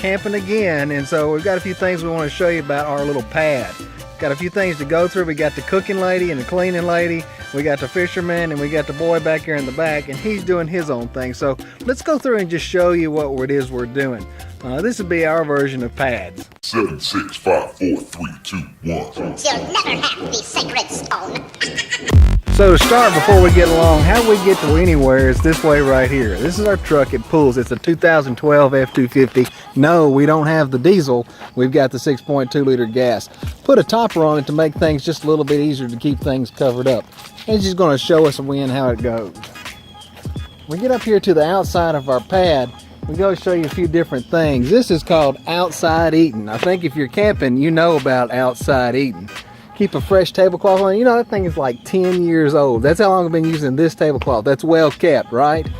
camping again, and so we've got a few things we want to show you about our little pad. Got a few things to go through. We got the cooking lady and the cleaning lady. We got the fisherman, and we got the boy back here in the back, and he's doing his own thing. So let's go through and just show you what it is we're doing. This would be our version of pads. 7, 6, 5, 4, 3, 2, 1. You'll never have the sacred stone. So to start, before we get along, how we get to anywhere is this way right here. This is our truck. It pulls. It's a 2012 F-250. No, we don't have the diesel. We've got the 6.2 liter gas. Put a topper on it to make things just a little bit easier to keep things covered up. And she's going to show us when how it goes. We get up here to the outside of our pad. We go show you a few different things. This is called outside eating. I think if you're camping, you know about outside eating. Keep a fresh tablecloth on. You know, that thing is like 10 years old. That's how long I've been using this tablecloth. That's well kept, right?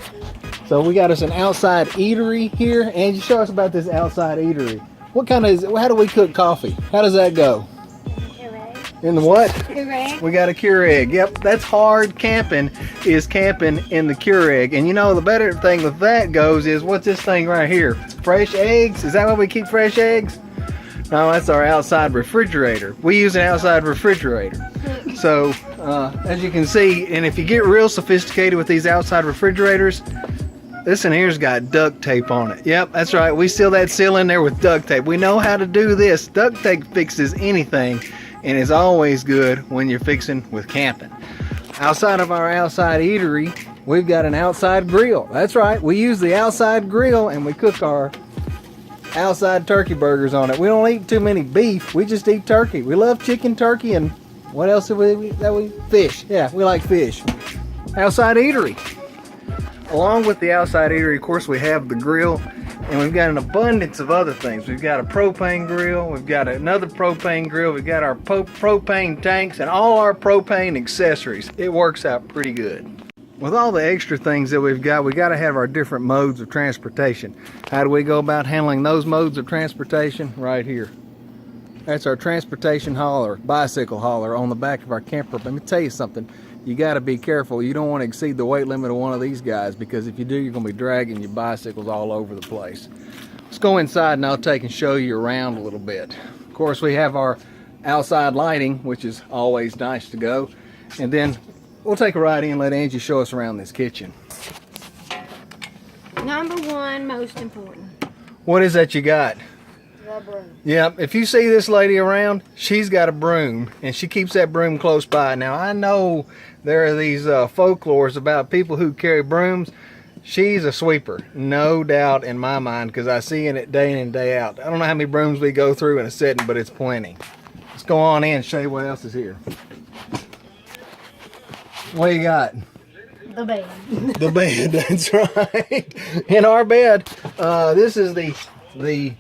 So we got us an outside eatery here. Angie, show us about this outside eatery. What kind of how do we cook coffee? How does that go? Keurig. In the what? Keurig. We got a Keurig. Yep, that's hard camping, is camping in the Keurig. And you know, the better thing with that goes is, what's this thing right here? Fresh eggs? Is that why we keep fresh eggs? No, that's our outside refrigerator. We use an outside refrigerator. So, as you can see, and if you get real sophisticated with these outside refrigerators, this in here's got duct tape on it. Yep, that's right. We seal that seal in there with duct tape. We know how to do this. Duct tape fixes anything, and is always good when you're fixing with camping. Outside of our outside eatery, we've got an outside grill. That's right. We use the outside grill, and we cook our outside turkey burgers on it. We don't eat too many beef. We just eat turkey. We love chicken, turkey, and what else do we fish. Yeah, we like fish. Outside eatery. Along with the outside eatery, of course, we have the grill, and we've got an abundance of other things. We've got a propane grill. We've got another propane grill. We've got our propane tanks and all our propane accessories. It works out pretty good. With all the extra things that we got to have our different modes of transportation. How do we go about handling those modes of transportation? Right here. That's our transportation hauler, bicycle hauler on the back of our camper. Let me tell you something. You got to be careful. You don't want to exceed the weight limit of one of these guys, because if you do, you're going to be dragging your bicycles all over the place. Let's go inside and I'll take and show you around a little bit. Of course, we have our outside lighting, which is always nice to go. And then we'll take a ride in and let Angie show us around this kitchen. Number one, most important. What is that you got? The broom. Yeah, if you see this lady around, she's got a broom, and she keeps that broom close by. Now, I know there are these folklores about people who carry brooms. She's a sweeper, no doubt in my mind, because I see it day in and day out. I don't know how many brooms we go through in a setting, but it's plenty. Let's go on in and show you what else is here. What you got? The bed. The bed, that's right. In our bed, this is the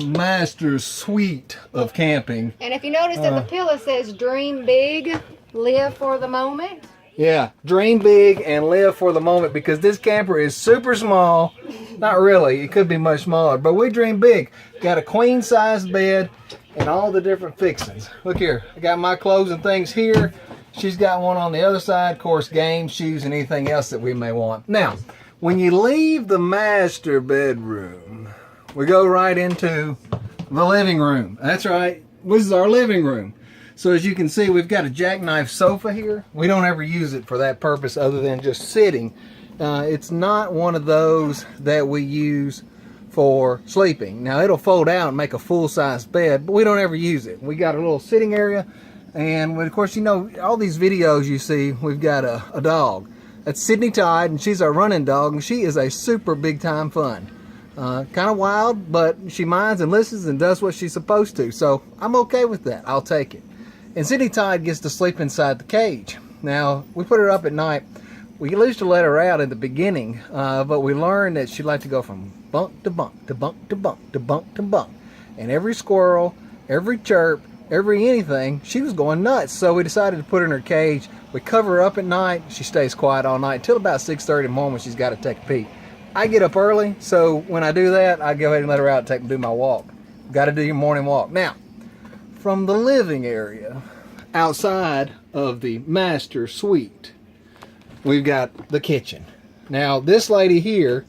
master suite of camping. And if you notice that the pillow says dream big, live for the moment. Yeah, dream big and live for the moment, because this camper is super small. Not really, it could be much smaller, but we dream big. Got a queen size bed and all the different fixings. Look here, I got my clothes and things here. She's got one on the other side, of course, games, shoes, and anything else that we may want. Now, when you leave the master bedroom, we go right into the living room. That's right, this is our living room. So as you can see, we've got a jackknife sofa here. We don't ever use it for that purpose other than just sitting. It's not one of those that we use for sleeping. Now, it'll fold out and make a full-size bed, but we don't ever use it. We got a little sitting area. And of course, you know, all these videos you see, we've got a dog. That's Sydney Tide, and she's our running dog, and she is a super big time fun. Kind of wild, but she minds and listens and does what she's supposed to. So I'm okay with that. I'll take it. And Sydney Tide gets to sleep inside the cage. Now, we put her up at night. We used to let her out in the beginning, but we learned that she liked to go from bunk to bunk to bunk to bunk to bunk to bunk. And every squirrel, every chirp, every anything, she was going nuts. So we decided to put her in her cage. We cover her up at night. She stays quiet all night till about 6:30 in the morning when she's got to take a pee. I get up early, so when I do that, I go ahead and let her out and do my walk. Got to do your morning walk. Now, from the living area, outside of the master suite, we've got the kitchen. Now, this lady here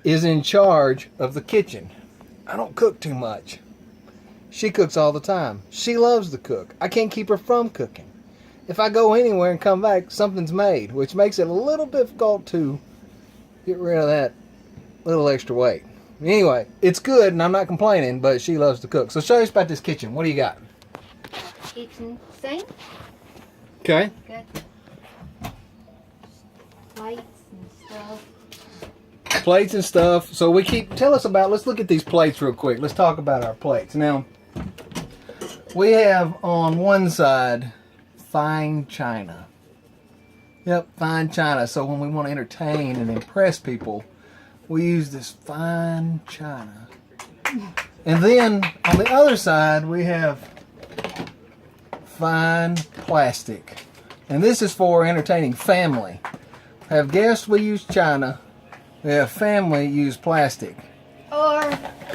is in charge of the kitchen. I don't cook too much. She cooks all the time. She loves to cook. I can't keep her from cooking. If I go anywhere and come back, something's made, which makes it a little difficult to get rid of that little extra weight. Anyway, it's good, and I'm not complaining, but she loves to cook. So show us about this kitchen. What do you got? Kitchen sink. Okay. Got plates and stuff. Plates and stuff. So let's look at these plates real quick. Let's talk about our plates. Now, we have on one side fine china. Yep, fine china. So when we want to entertain and impress people, we use this fine china. And then on the other side, we have fine plastic. And this is for entertaining family. Have guests, we use china. We have family, use plastic.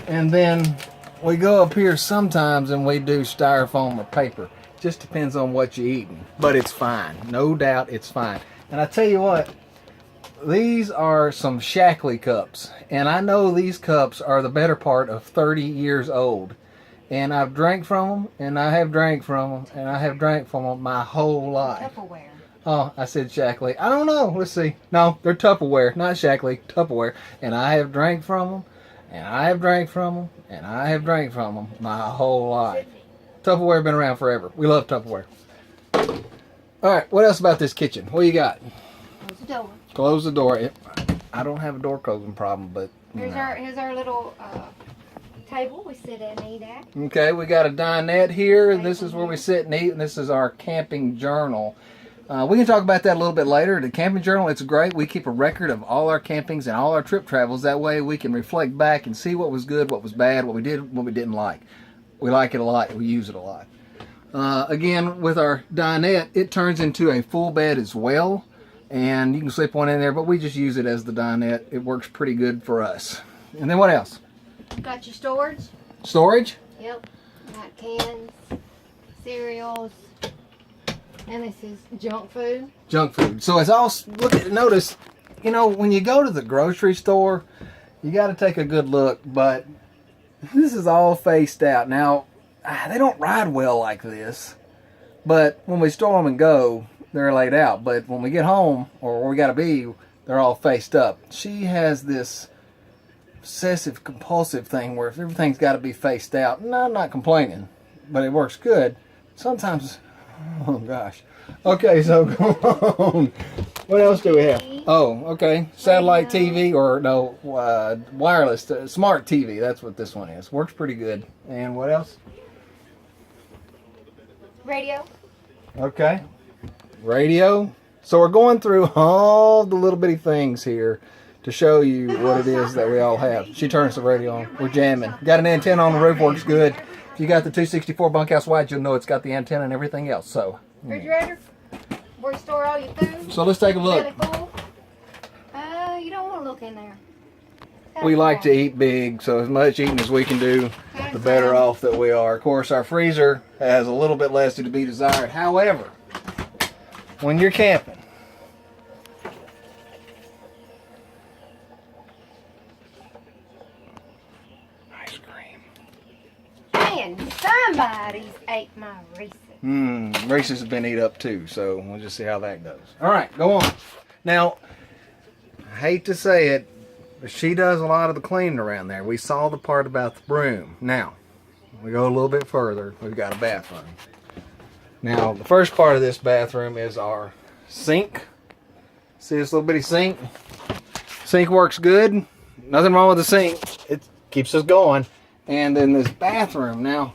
And then we go up here sometimes and we do styrofoam or paper. Just depends on what you're eating. But it's fine. No doubt it's fine. And I tell you what, these are some Shackley cups. And I know these cups are the better part of 30 years old. And I've drank from them, and I have drank from them, and I have drank from them my whole life. Tupperware. Oh, I said Shackley. I don't know. Let's see. No, they're Tupperware, not Shackley. Tupperware. And I have drank from them, and I have drank from them, and I have drank from them my whole life. Tupperware been around forever. We love Tupperware. All right, what else about this kitchen? What you got? Close the door. Close the door. I don't have a door closing problem, but... Here's our little table we sit and eat at. Okay, we got a dinette here. This is where we sit and eat, and this is our camping journal. We can talk about that a little bit later. The camping journal, it's great. We keep a record of all our campings and all our trip travels. That way we can reflect back and see what was good, what was bad, what we did, what we didn't like. We like it a lot. We use it a lot. Again, with our dinette, it turns into a full bed as well. And you can slip one in there, but we just use it as the dinette. It works pretty good for us. And then what else? Got your storage. Storage? Yep. Got cans, cereals, and this is junk food. Junk food. So it's all, notice, you know, when you go to the grocery store, you got to take a good look, but this is all faced out. Now, they don't ride well like this, but when we store them and go, they're laid out. But when we get home, or where we got to be, they're all faced up. She has this obsessive compulsive thing where everything's got to be faced out. No, I'm not complaining, but it works good. Sometimes, oh gosh. Okay, so go on. What else do we have? Oh, okay. Satellite TV, or no, wireless, smart TV. That's what this one is. Works pretty good. And what else? Radio. Okay. Radio. So we're going through all the little bitty things here to show you what it is that we all have. She turns the radio on. We're jamming. Got an antenna on the roof. Works good. If you got the 264 bunkhouse wide, you'll know it's got the antenna and everything else. So. Refrigerator. Where you store all your food. So let's take a look. Belly full. You don't want to look in there. We like to eat big, so as much eating as we can do, the better off that we are. Of course, our freezer has a little bit less to be desired. However, when you're camping, ice cream. Man, somebody's ate my Reese's. Reese's has been eat up too, so we'll just see how that goes. All right, go on. Now, I hate to say it, but she does a lot of the cleaning around there. We saw the part about the broom. Now, we go a little bit further. We've got a bathroom. Now, the first part of this bathroom is our sink. See this little bitty sink? Sink works good. Nothing wrong with the sink. It keeps us going. And then this bathroom. Now,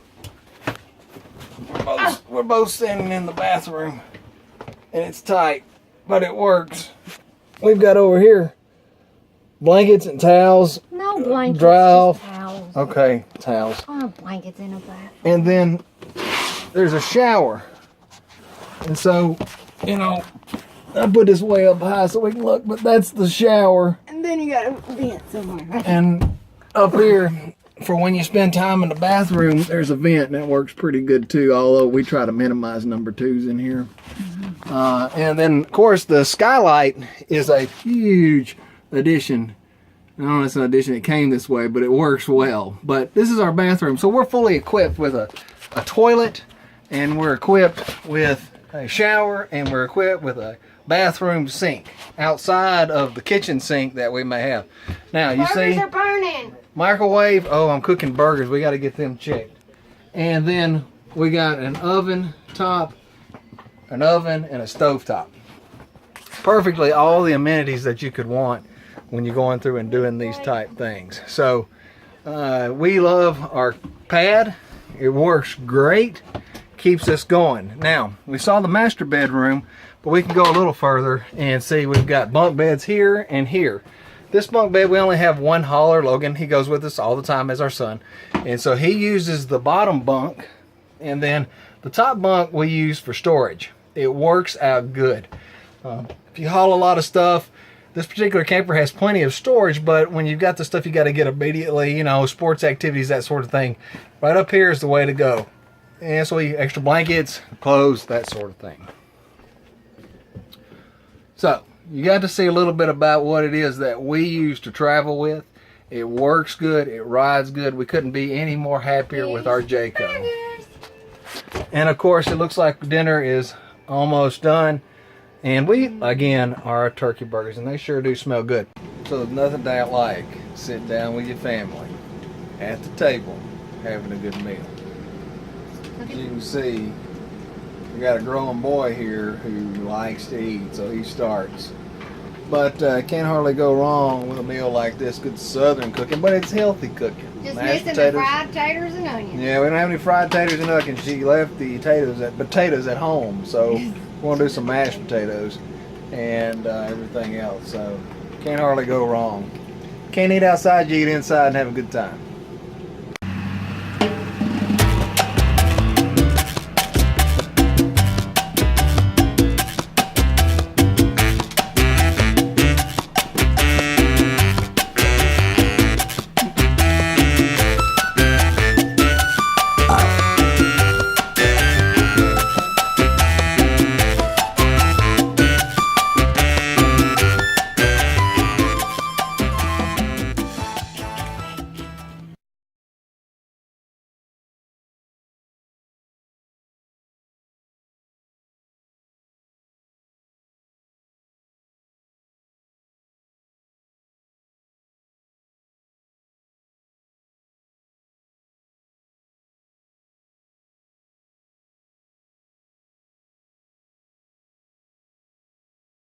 we're both standing in the bathroom, and it's tight, but it works. We've got over here blankets and towels. No blankets. Dry off. Towels. Okay, towels. I want blankets in a bathroom. And then there's a shower. And so, you know, I put this way up high so we can look, but that's the shower. And then you got a vent somewhere. And up here, for when you spend time in the bathroom, there's a vent, and that works pretty good too, although we try to minimize number twos in here. And then, of course, the skylight is a huge addition I don't know, it's an addition. It came this way, but it works well. But this is our bathroom. So we're fully equipped with a toilet, and we're equipped with a shower, and we're equipped with a bathroom sink outside of the kitchen sink that we may have. Now, you Burgers see, are burning. microwave. Oh, I'm cooking burgers. We got to get them checked. And then we got an oven top, an oven, and a stove top. Perfectly all the amenities that you could want when you're going through and doing these type things. So we love our pad. It works great, keeps us going. Now, we saw the master bedroom, but we can go a little further and see we've got bunk beds here and here. This bunk bed, we only have one hauler, Logan. He goes with us all the time as our son. And so he uses the bottom bunk, and then the top bunk we use for storage. It works out good. If you haul a lot of stuff, this particular camper has plenty of storage, but when you've got the stuff you got to get immediately, you know, sports activities, that sort of thing, right up here is the way to go. And so extra blankets, clothes, that sort of thing. So, you got to see a little bit about what it is that we use to travel with. It works good, it rides good. We couldn't be any more happier with our Jayco. And of course, it looks like dinner is almost done. And we, again, are our turkey burgers, and they sure do smell good. So there's nothing that like sitting down with your family at the table, having a good meal. As you can see, we got a growing boy here who likes to eat, so he starts. But can't hardly go wrong with a meal like this. Good southern cooking, but it's healthy cooking. Just Mashed missing the fried taters and onions. Yeah, we don't have any fried taters and onions. She left the potatoes at home, so we're gonna do some mashed potatoes and everything else. So can't hardly go wrong. Can't eat outside, you eat inside and have a good time.